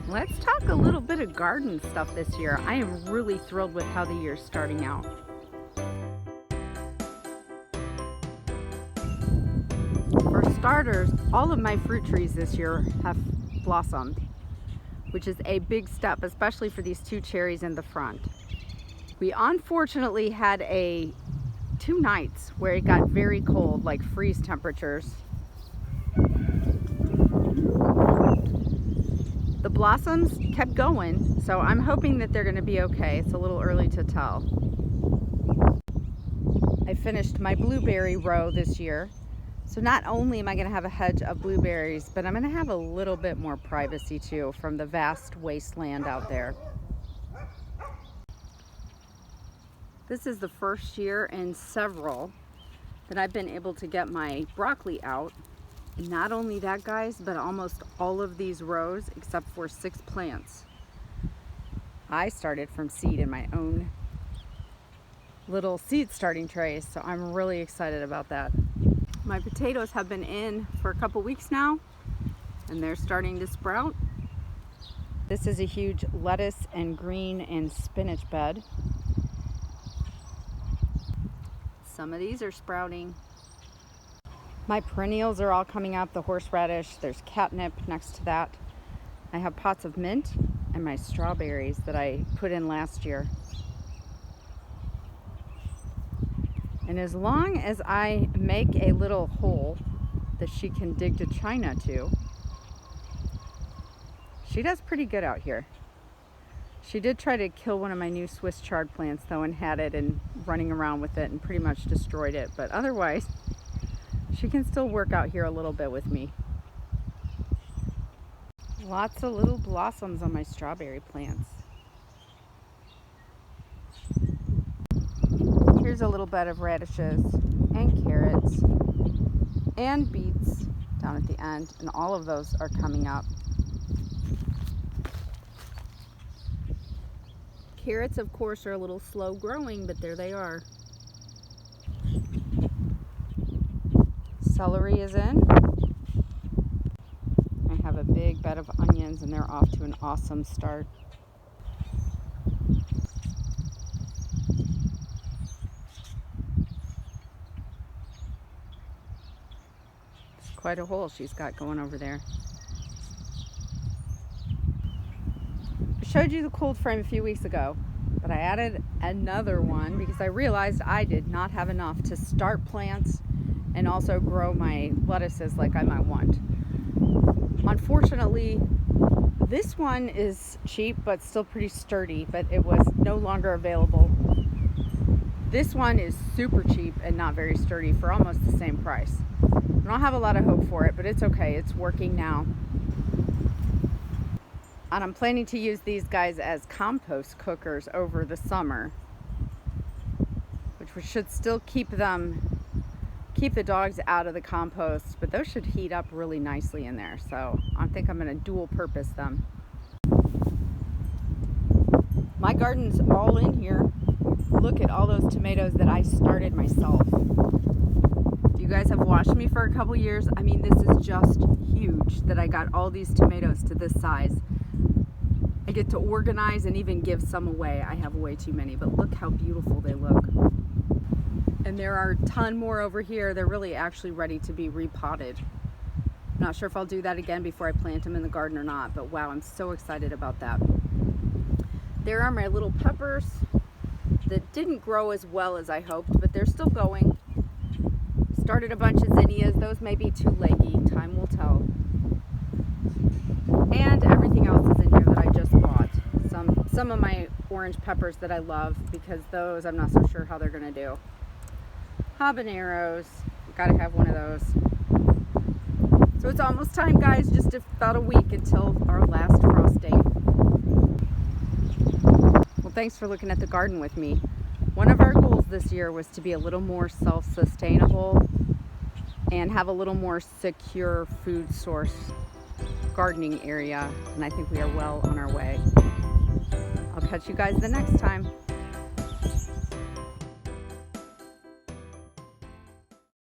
Let's talk a little bit of garden stuff this year. I am really thrilled with how the year's starting out. For starters, all of my fruit trees this year have blossomed, which is a big step, especially for these 2 cherries in the front. We unfortunately had 2 nights where it got very cold, like freeze temperatures. The blossoms kept going, so I'm hoping that they're going to be okay. It's a little early to tell. I finished my blueberry row this year. So not only am I going to have a hedge of blueberries, but I'm going to have a little bit more privacy too from the vast wasteland out there. This is the first year in several that I've been able to get my broccoli out. And not only that, guys, but almost all of these rows, except for 6 plants, I started from seed in my own little seed starting trays. So I'm really excited about that. My potatoes have been in for a couple weeks now, and they're starting to sprout. This is a huge lettuce and green and spinach bed. Some of these are sprouting. My perennials are all coming up, the horseradish, there's catnip next to that. I have pots of mint and my strawberries that I put in last year. And as long as I make a little hole that she can dig to China to, she does pretty good out here. She did try to kill one of my new Swiss chard plants though, and had it and running around with it and pretty much destroyed it. But otherwise, she can still work out here a little bit with me. Lots of little blossoms on my strawberry plants. Here's a little bed of radishes and carrots and beets down at the end, and all of those are coming up. Carrots, of course, are a little slow growing, but there they are. Celery is in. I have a big bed of onions, and they're off to an awesome start. It's quite a hole she's got going over there. I showed you the cold frame a few weeks ago, but I added another one because I realized I did not have enough to start plants and also grow my lettuces like I might want. Unfortunately, this one is cheap but still pretty sturdy, but it was no longer available. This one is super cheap and not very sturdy for almost the same price. I don't have a lot of hope for it, but it's okay. It's working now. And I'm planning to use these guys as compost cookers over the summer, which should still keep the dogs out of the compost, but those should heat up really nicely in there. So I think I'm going to dual purpose them. My garden's all in here. Look at all those tomatoes that I started myself. If you guys have watched me for a couple years, I mean, this is just huge that I got all these tomatoes to this size. I get to organize and even give some away. I have way too many, but look how beautiful they look. And there are a ton more over here. They're really actually ready to be repotted. I'm not sure if I'll do that again before I plant them in the garden or not, but wow, I'm so excited about that. There are my little peppers that didn't grow as well as I hoped, but they're still going. Started a bunch of zinnias. Those may be too leggy. Time will tell. And everything else is in here that I just bought. Some of my orange peppers that I love, because those I'm not so sure how they're gonna do. Habaneros, gotta have one of those. So it's almost time, guys, just about a week until our last frost date. Well, thanks for looking at the garden with me. One of our goals this year was to be a little more self-sustainable and have a little more secure food source gardening area, and I think we are well on our way. I'll catch you guys the next time.